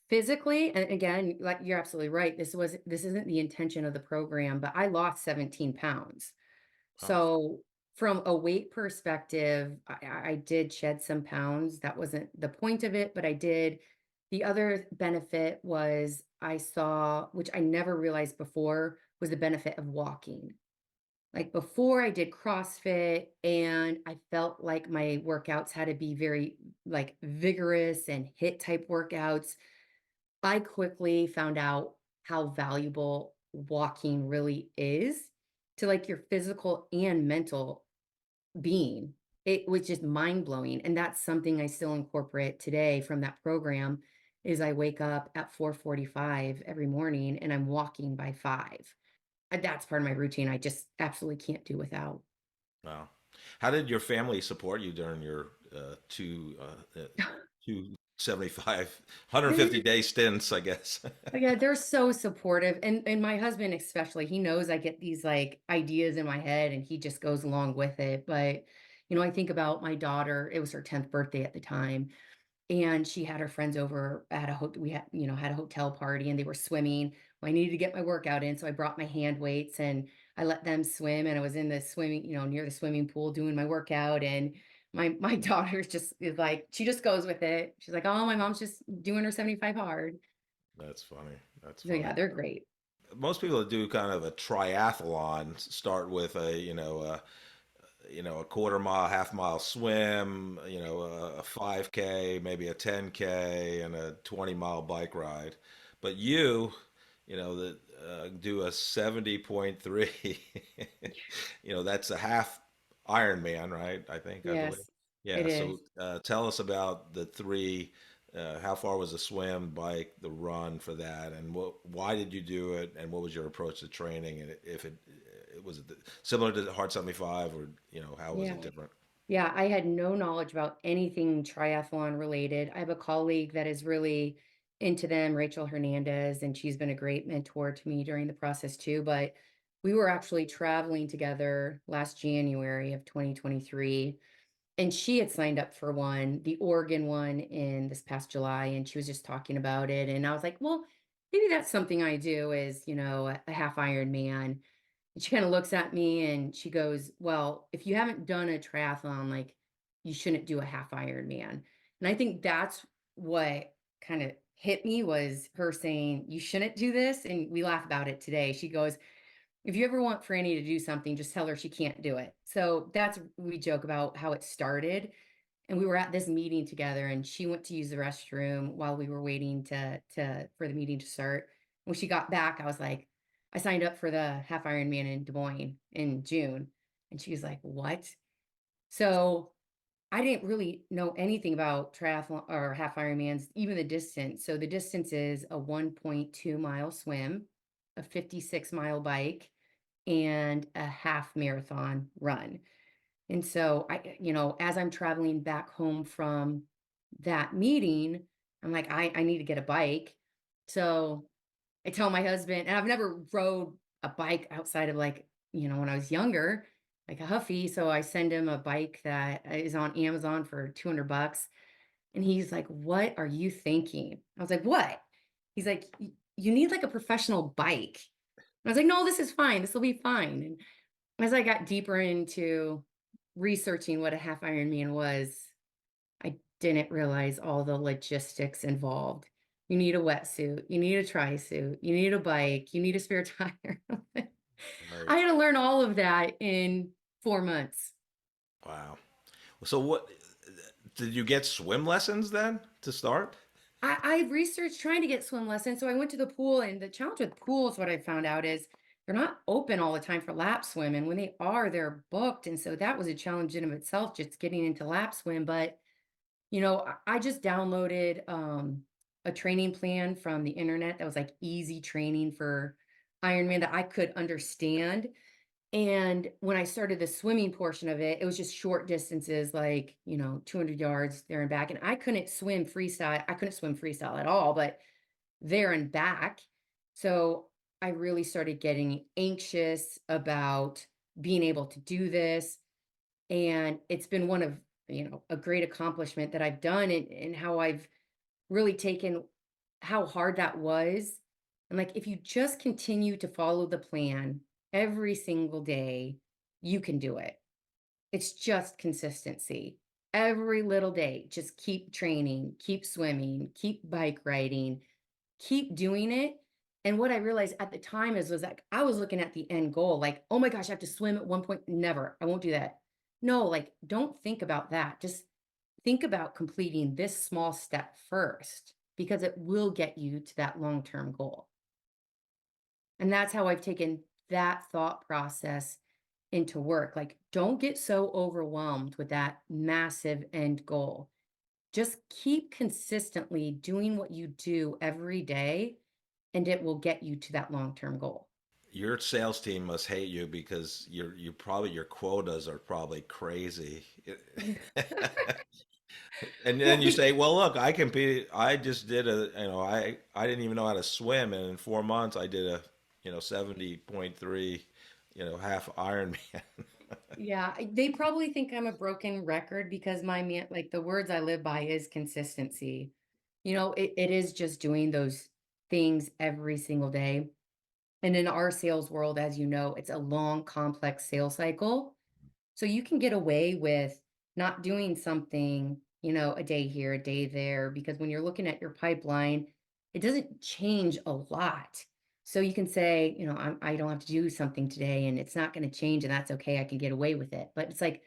Physically, and again, like you're absolutely right. This isn't the intention of the program, but I lost 17 pounds. Oh, So from a weight perspective, I did shed some pounds. That wasn't the point of it, but I did. The other benefit was I saw, which I never realized before, was the benefit of walking. Like before I did CrossFit and I felt like my workouts had to be very like vigorous and hit type workouts. I quickly found out how valuable walking really is to like your physical and mental being. It was just mind blowing. And that's something I still incorporate today from that program is I wake up at 4:45 every morning and I'm walking by 5. And that's part of my routine. I just absolutely can't do without. wow. How did your family support you during your two 75, 150 day stints, I guess? Yeah, they're so supportive. And my husband especially, he knows I get these like ideas in my head and he just goes along with it. But, I think about my daughter, it was her 10th birthday at the time, and she had her friends over at we had a hotel party and they were swimming. Well, I needed to get my workout in, so I brought my hand weights and I let them swim and I was in the swimming, near the swimming pool doing my workout and my daughter just is like, she just goes with it. She's like, "Oh, my mom's just doing her 75 hard." That's funny. That's So yeah, funny. they're great. Most people that do kind of a triathlon start with a quarter mile, half mile swim, a 5K, maybe a 10K, and a 20-mile bike ride. But you know, the do a 70.3. That's a half Ironman, right? I believe. Yes, Yeah. it So is. tell us about the three. How far was the swim, bike, the run for that, and why did you do it, and what was your approach to training, and if it was similar to the Hard 75, or how was Yeah. it different? Yeah, I had no knowledge about anything triathlon related. I have a colleague that is really into them, Rachel Hernandez, and she's been a great mentor to me during the process too. But we were actually traveling together last January of 2023, and she had signed up for one, the Oregon one in this past July, and she was just talking about it. And I was like, well, maybe that's something I do is, a half Ironman. And she kind of looks at me and she goes, well, if you haven't done a triathlon, like you shouldn't do a half Ironman. And I think that's what kind of hit me was her saying, you shouldn't do this. And we laugh about it today. She goes, if you ever want Franny to do something, just tell her she can't do it. So we joke about how it started. And we were at this meeting together and she went to use the restroom while we were waiting for the meeting to start. When she got back, I was like, I signed up for the half Ironman in Des Moines in June. And she was like, what? So I didn't really know anything about triathlon or half Ironmans, even the distance. So the distance is a 1.2-mile swim, a 56-mile bike, and a half marathon run. And so as I'm traveling back home from that meeting, I'm like, I need to get a bike. So I tell my husband, and I've never rode a bike outside of when I was younger, like a Huffy. So I send him a bike that is on Amazon for $200. And he's like, what are you thinking? I was like, what? He's like, you need like a professional bike. And I was like, no, this is fine. This will be fine. And as I got deeper into researching what a half Ironman was, I didn't realize all the logistics involved. You need a wetsuit, you need a tri-suit, you need a bike, you need a spare tire. Right. I had to learn all of that in 4 months. Wow. So what did you get swim lessons then to start? I researched trying to get swim lessons. So I went to the pool, and the challenge with pools, what I found out is they're not open all the time for lap swim. And when they are, they're booked. And so that was a challenge in of itself, just getting into lap swim. But, I just downloaded a training plan from the internet that was like easy training for Ironman that I could understand. And when I started the swimming portion of it, it was just short distances, like, 200 yards there and back. And I couldn't swim freestyle. I couldn't swim freestyle at all, but there and back. So I really started getting anxious about being able to do this. And it's been one of, a great accomplishment that I've done, and how I've really taken how hard that was. And like, if you just continue to follow the plan every single day, you can do it. It's just consistency. Every little day, just keep training, keep swimming, keep bike riding, keep doing it. And what I realized at the time was like, I was looking at the end goal, like, oh my gosh, I have to swim at one point. Never, I won't do that. No, like, don't think about that. Just think about completing this small step first, because it will get you to that long-term goal. And that's how I've taken that thought process into work. Like, don't get so overwhelmed with that massive end goal. Just keep consistently doing what you do every day, and it will get you to that long-term goal. Your sales team must hate you because your quotas are probably crazy. And then you Well, say, "Well, look, I compete. I just did I didn't even know how to swim, and in 4 months, I did a, 70.3, half Ironman." yeah, they probably think I'm a broken record because like the words I live by is consistency. It is just doing those things every single day. And in our sales world, as you know, it's a long, complex sales cycle. So you can get away with not doing something, a day here, a day there, because when you're looking at your pipeline, it doesn't change a lot. So you can say, I don't have to do something today and it's not going to change, and that's okay. I can get away with it. But it's like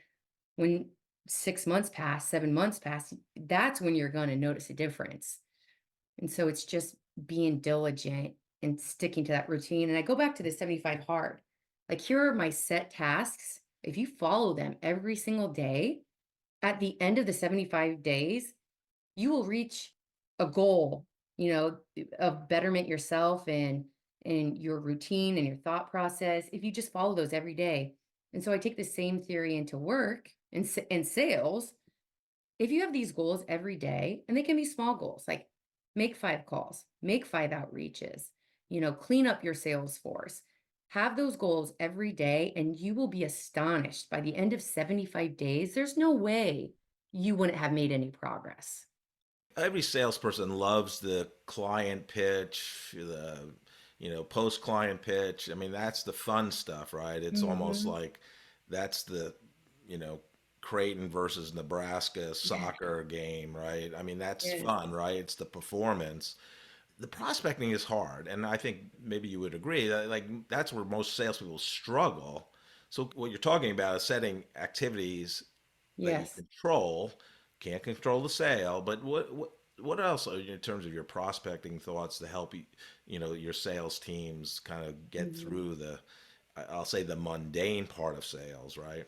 when 6 months pass, 7 months pass, that's when you're going to notice a difference. And so it's just being diligent and sticking to that routine. And I go back to the 75 hard. Like, here are my set tasks. If you follow them every single day, at the end of the 75 days, you will reach a goal, of betterment yourself and your routine and your thought process if you just follow those every day. And so I take the same theory into work and sales. If you have these goals every day, and they can be small goals, like make 5 calls, make 5 outreaches, clean up your sales force, have those goals every day, and you will be astonished by the end of 75 days. There's no way you wouldn't have made any progress. Every salesperson loves the client pitch, the post client pitch. I mean, that's the fun stuff, right? It's almost Hmm. like that's the you know Creighton versus Nebraska soccer game, right? I mean, that's Yes. fun, right? It's the performance. The prospecting is hard, and I think maybe you would agree that like that's where most salespeople struggle. So what you're talking about is setting activities that you Yes. control. Can't control the sale, but what else are, in terms of your prospecting thoughts to help you, your sales teams kind of get Mhm. through I'll say the mundane part of sales, right?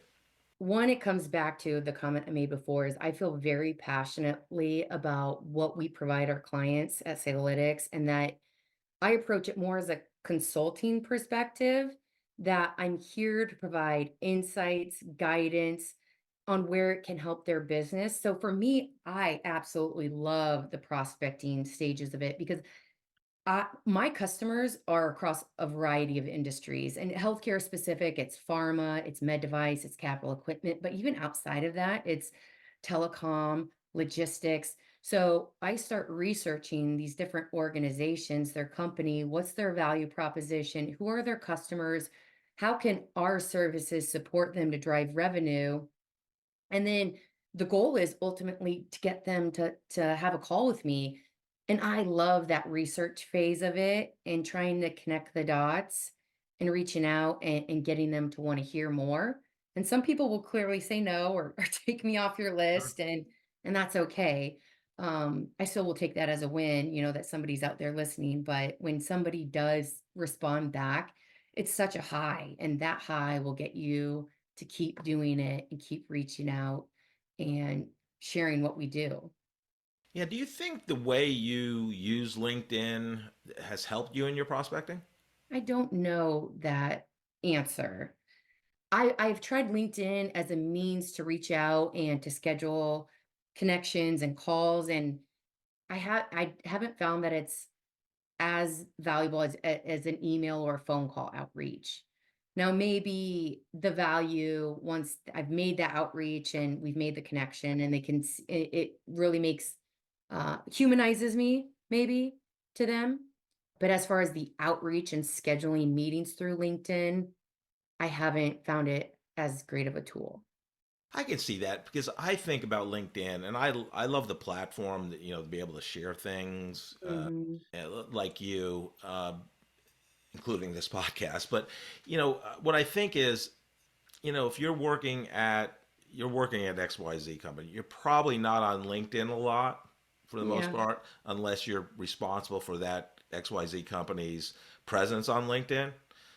One, it comes back to the comment I made before is I feel very passionately about what we provide our clients at Salelytics, and that I approach it more as a consulting perspective, that I'm here to provide insights, guidance on where it can help their business. So for me, I absolutely love the prospecting stages of it because my customers are across a variety of industries, and healthcare specific, it's pharma, it's med device, it's capital equipment, but even outside of that, it's telecom, logistics. So I start researching these different organizations, their company, what's their value proposition, who are their customers, how can our services support them to drive revenue, and then the goal is ultimately to get them to have a call with me. And I love that research phase of it and trying to connect the dots and reaching out and getting them to want to hear more. And some people will clearly say no, or take me off your Sure. list, and that's okay. I still will take that as a win, that somebody's out there listening. But when somebody does respond back, it's such a high, and that high will get you to keep doing it and keep reaching out and sharing what we do. Yeah, do you think the way you use LinkedIn has helped you in your prospecting? I don't know that answer. I've tried LinkedIn as a means to reach out and to schedule connections and calls, and I haven't found that it's as valuable as an email or a phone call outreach. Now, maybe the value, once I've made that outreach and we've made the connection, and it really makes humanizes me maybe to them. But as far as the outreach and scheduling meetings through LinkedIn, I haven't found it as great of a tool. I can see that because I think about LinkedIn and I love the platform that, to be able to share things Hmm. like you, including this podcast. But, what I think is, if you're working at XYZ company, you're probably not on LinkedIn a lot for the most Yeah. part, unless you're responsible for that XYZ company's presence on LinkedIn.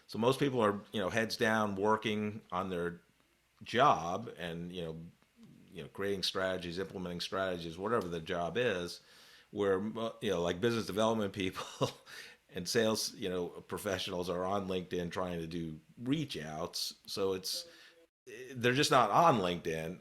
So most people are, heads down working on their job and creating strategies, implementing strategies, whatever the job is, where like business development people and sales professionals are on LinkedIn trying to do reach outs. So they're just not on LinkedIn.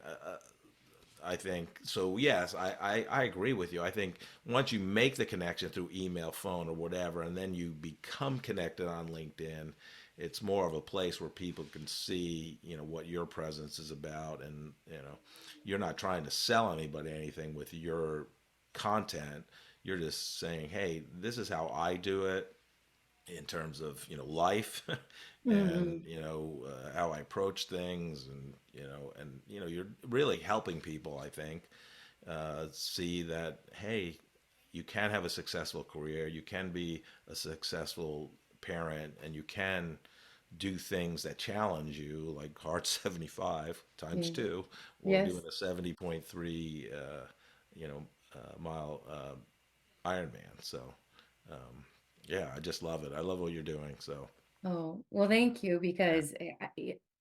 I think so. Yes, I agree with you. I think once you make the connection through email, phone, or whatever, and then you become connected on LinkedIn, it's more of a place where people can see, what your presence is about, and you're not trying to sell anybody anything with your content. You're just saying, hey, this is how I do it in terms of life and Hmm. how I approach things, and you're really helping people, I think, see that, hey, you can have a successful career, you can be a successful parent, and you can do things that challenge you, like hard 75 times Yeah. 2, or doing Yes. a 70.3 mile Ironman. So um, Yeah, I just love it. I love what you're doing. So Oh, well, thank you because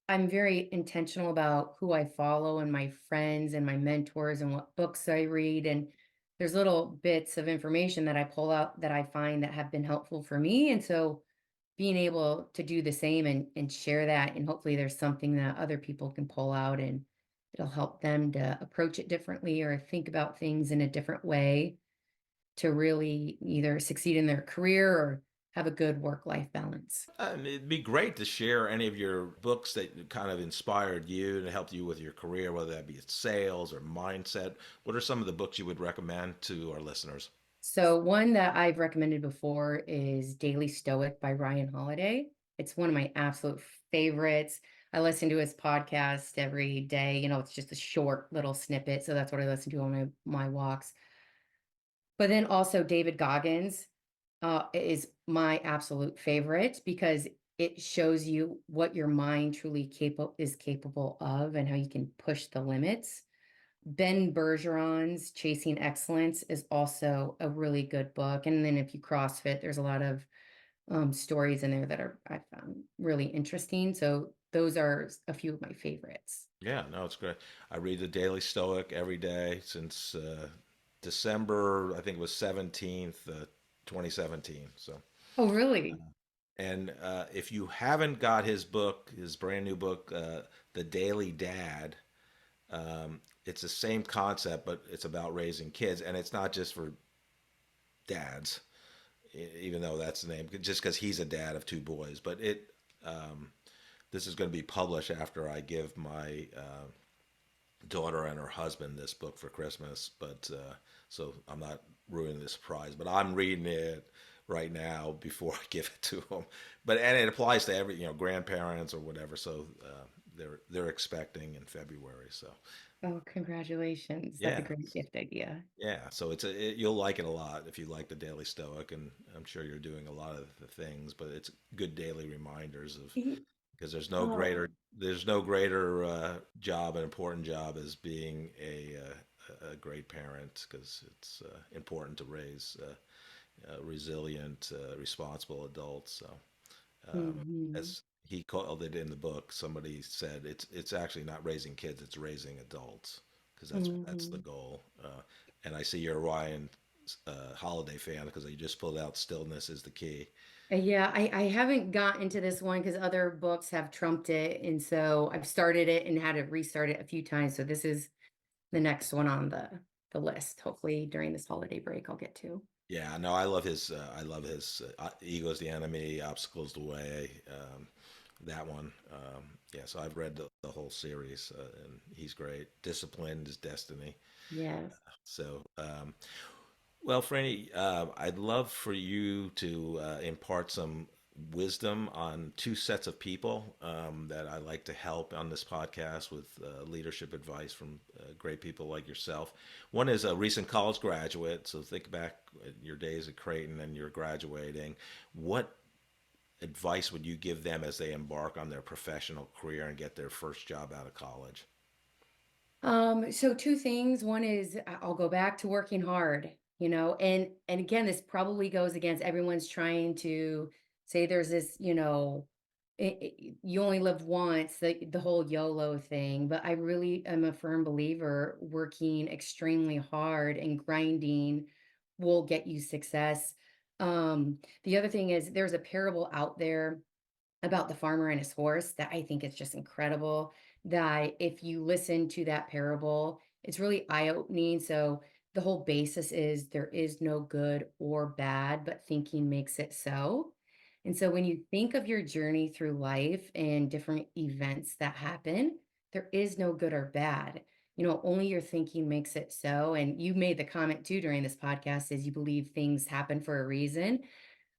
I'm very intentional about who I follow and my friends and my mentors and what books I read. And there's little bits of information that I pull out that I find that have been helpful for me. And so being able to do the same and share that, and hopefully there's something that other people can pull out and it'll help them to approach it differently or think about things in a different way to really either succeed in their career or have a good work-life balance. it'd be great to share any of your books that kind of inspired you and helped you with your career, whether that be sales or mindset. What are some of the books you would recommend to our listeners? So one that I've recommended before is Daily Stoic by Ryan Holiday. It's one of my absolute favorites. I listen to his podcast every day. It's just a short little snippet. So that's what I listen to on my walks. But then also David Goggins is my absolute favorite because it shows you what your mind truly capable of and how you can push the limits. Ben Bergeron's Chasing Excellence is also a really good book. And then if you CrossFit, there's a lot of stories in there that I found really interesting. So those are a few of my favorites. Yeah, no, it's great. I read the Daily Stoic every day since December, I think it was 17th, 2017. So, Oh, really? and if you haven't got his book, his brand new book, The Daily Dad, it's the same concept, but it's about raising kids, and it's not just for dads, even though that's the name, just because he's a dad of two boys. But this is going to be published after I give my daughter and her husband this book for Christmas. But so I'm not ruining the surprise, but I'm reading it right now before I give it to them. But and it applies to every grandparents or whatever. So they're expecting in February. So Oh, congratulations. That's a yeah. great gift idea. Yeah, so you'll like it a lot if you like the Daily Stoic, and I'm sure you're doing a lot of the things, but it's good daily reminders of Ye- because Oh, there's no greater job, an important job as being a great parent, because it's important to raise resilient, responsible adults. So mhm, as he called it in the book, somebody said it's actually not raising kids, it's raising adults, because that's the mhm. goal. And I see you're a Ryan Holiday fan because you just pulled out "Stillness is the Key." Yeah, I haven't got into this one because other books have trumped it. And so I've started it and had to restart it a few times. So this is the next one on the list. Hopefully during this holiday break I'll get to. Yeah, no, I love his. I love his. Ego's the enemy, obstacles the way. That one. Yeah, so I've read the whole series, and he's great. Discipline is destiny. Yes. So, well, Franny, I'd love for you to impart some wisdom on two sets of people that I like to help on this podcast with leadership advice from great people like yourself. One is a recent college graduate. So think back at your days at Creighton and you're graduating. What advice would you give them as they embark on their professional career and get their first job out of college? So two things. One is I'll go back to working hard, and again, this probably goes against everyone's trying to say there's this, you only live once, the whole YOLO thing. But I really am a firm believer working extremely hard and grinding will get you success. The other thing is there's a parable out there about the farmer and his horse that I think is just incredible. That if you listen to that parable, it's really eye-opening. So the whole basis is there is no good or bad, but thinking makes it so. And so when you think of your journey through life and different events that happen, there is no good or bad. Only your thinking makes it so. And you made the comment too during this podcast is you believe things happen for a reason.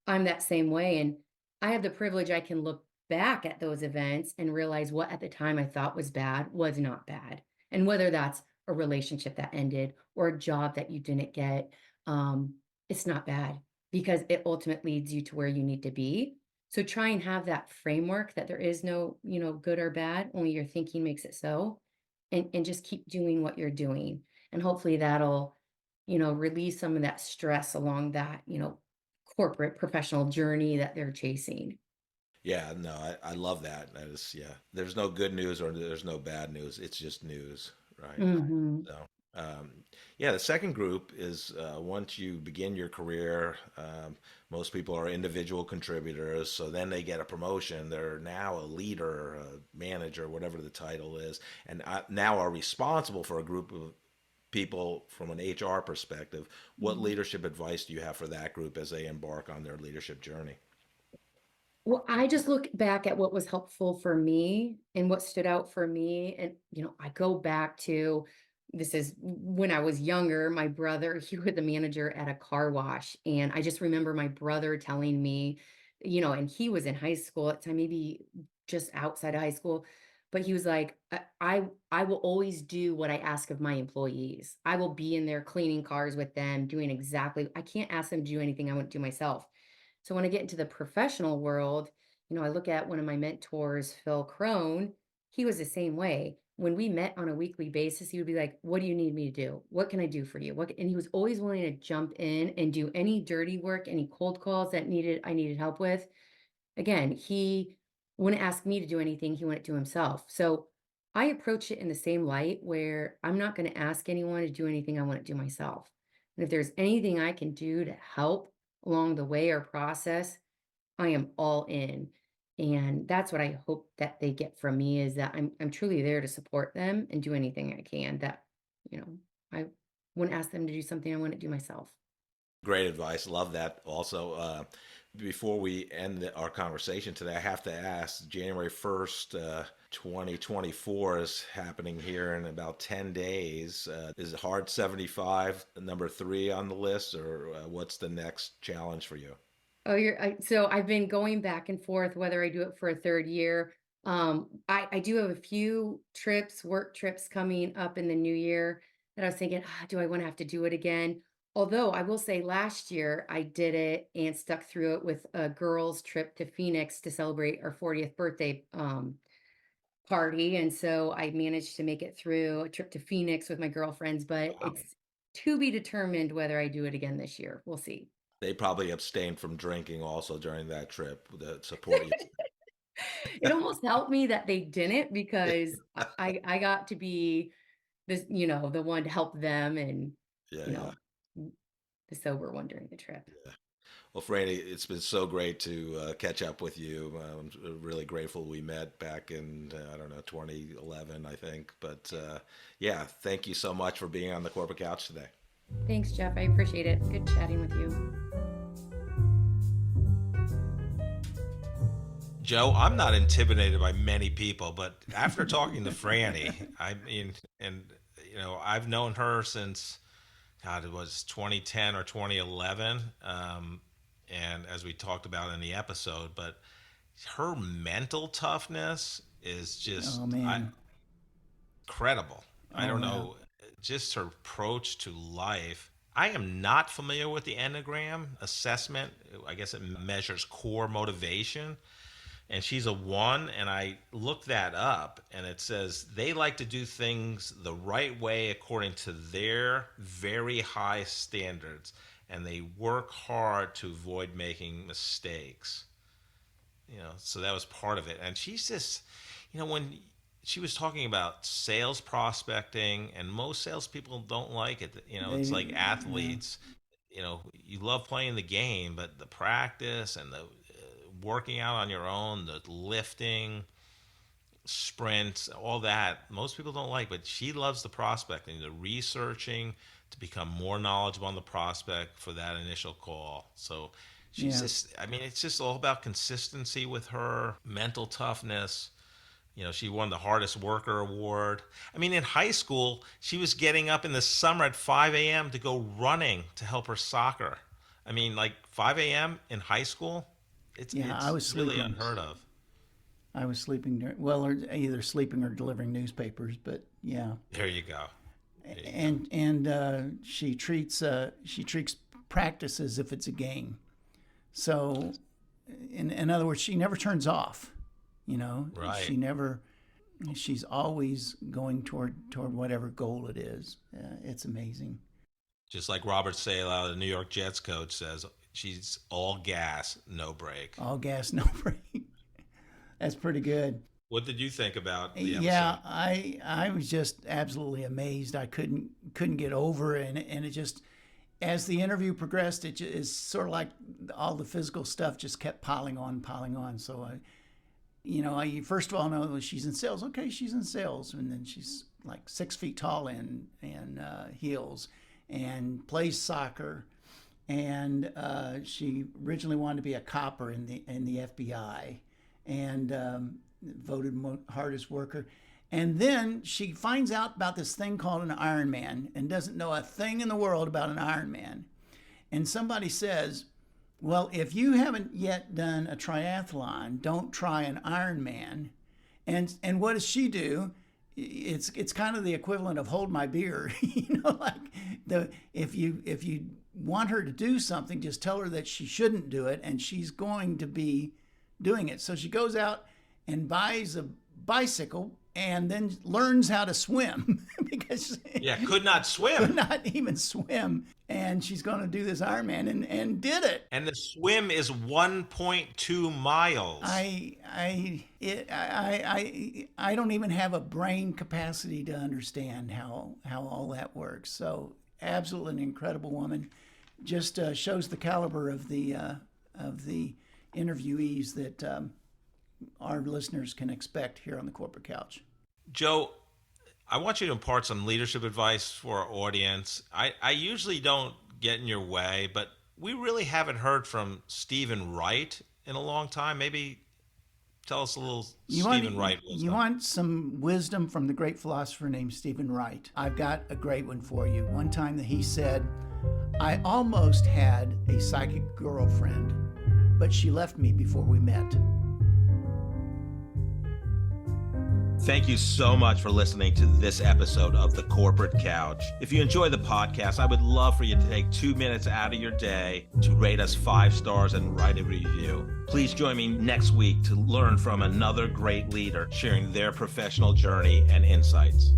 I'm that same way, and I have the privilege I can look back at those events and realize what at the time I thought was bad was not bad. And whether that's a relationship that ended or a job that you didn't get, um, it's not bad because it ultimately leads you to where you need to be. So try and have that framework that there is no, good or bad, only your thinking makes it so. And just keep doing what you're doing. And hopefully that'll, release some of that stress along that, corporate professional journey that they're chasing. Yeah, no, I love that. That is, yeah. There's no good news or there's no bad news. It's just news, right? Hmm. So, um, yeah, the second group is once you begin your career, most people are individual contributors. So then they get a promotion. They're now a leader, a manager, whatever the title is, and now are responsible for a group of people from an HR perspective. What leadership advice do you have for that group as they embark on their leadership journey? Well, I just look back at what was helpful for me and what stood out for me. And, I go back to this is when I was younger, my brother, he was the manager at a car wash. And I just remember my brother telling me, and he was in high school at the time, maybe just outside of high school. But he was like, I will always do what I ask of my employees. I will be in there cleaning cars with them, doing exactly, I can't ask them to do anything I wouldn't do myself. So when I get into the professional world, I look at one of my mentors, Phil Crone. He was the same way. When we met on a weekly basis, he would be like, "What do you need me to do? What can I do for you?" And he was always willing to jump in and do any dirty work, any cold calls that I needed help with. Again, he wouldn't ask me to do anything, he wouldn't do himself. So I approach it in the same light where I'm not going to ask anyone to do anything I want to do myself. And if there's anything I can do to help along the way or process, I am all in. And that's what I hope that they get from me is that I'm truly there to support them and do anything I can that, I wouldn't ask them to do something I wouldn't do myself. Great advice. Love that. Also, before we end our conversation today, I have to ask January 1st, 2024 is happening here in about 10 days. Is Hard 75 number three on the list, or what's the next challenge for you? Oh, so I've been going back and forth whether I do it for a third year. I do have a few work trips coming up in the new year that I was thinking, do I want to have to do it again? Although I will say last year I did it and stuck through it with a girls' trip to Phoenix to celebrate our 40th birthday party. And so I managed to make it through a trip to Phoenix with my girlfriends, but Wow. it's to be determined whether I do it again this year. We'll see. They probably abstained from drinking also during that trip to support you. It almost helped me that they didn't because I got to be this, the one to help them and, Yeah, you yeah. know, the sober one during the trip. Well, Franny, it's been so great to catch up with you. I'm really grateful we met back in, I don't know, 2011, I think. But yeah, thank you so much for being on the Corporate Couch today. Thanks, Jeff. I appreciate it. Good chatting with you. Joe, I'm not intimidated by many people, but after talking to Franny, I mean, and I've known her since God, it was 2010 or 2011, and as we talked about in the episode, but her mental toughness is just Oh man. incredible. I Oh don't yeah. know, just her approach to life. I am not familiar with the Enneagram assessment. I guess it measures core motivation, and she's a one, and I looked that up, and it says they like to do things the right way according to their very high standards, and they work hard to avoid making mistakes. So that was part of it. And she's just, when she was talking about sales prospecting, and most salespeople don't like it. It's like Yeah. athletes. You love playing the game, but the practice and the working out on your own, the lifting, sprints, all that, most people don't like. But she loves the prospecting, the researching to become more knowledgeable on the prospect for that initial call. So she's Yeah. just, I mean, it's just all about consistency with her, mental toughness. She won the hardest worker award. I mean, in high school, she was getting up in the summer at 5 a.m. to go running to help her soccer. I mean, like 5 a.m. in high school, it's Yeah. I it's was really sleeping. unheard of. I was sleeping during, well, or either sleeping or delivering newspapers, but yeah. There you go. There you go. And she treats practice as if it's a game. So, in other words, she never turns off. Right. She never. She's always going toward whatever goal it is. It's amazing. Just like Robert Saleh, the New York Jets coach, says, she's all gas, no brake. All gas, no brake. That's pretty good. What did you think about the episode? Yeah, I was just absolutely amazed. I couldn't get over it, and it just, as the interview progressed, it's sort of like all the physical stuff just kept piling on. So I first of all know she's in sales. Okay, she's in sales, and then she's like 6 feet tall in heels, and plays soccer, and she originally wanted to be a copper in the FBI, and voted hardest worker. And then she finds out about this thing called an Ironman and doesn't know a thing in the world about an Ironman. And somebody says, well, if you haven't yet done a triathlon, don't try an Ironman. And what does she do? It's kind of the equivalent of hold my beer. If you want her to do something, just tell her that she shouldn't do it, and she's going to be doing it. So she goes out and buys a bicycle and then learns how to swim because could not swim. Could not even swim. And she's going to do this Ironman and did it. And the swim is 1.2 miles. I don't even have a brain capacity to understand how all that works. So absolutely an incredible woman. Just shows the caliber of the interviewees that our listeners can expect here on the Corporate Couch. Joe, I want you to impart some leadership advice for our audience. I usually don't get in your way, but we really haven't heard from Stephen Wright in a long time. Maybe tell us a little Stephen Wright wisdom. You want some wisdom from the great philosopher named Stephen Wright? I've got a great one for you. One time that he said, I almost had a psychic girlfriend, but she left me before we met. Thank you so much for listening to this episode of The Corporate Couch. If you enjoy the podcast, I would love for you to take 2 minutes out of your day to rate us 5 stars and write a review. Please join me next week to learn from another great leader sharing their professional journey and insights.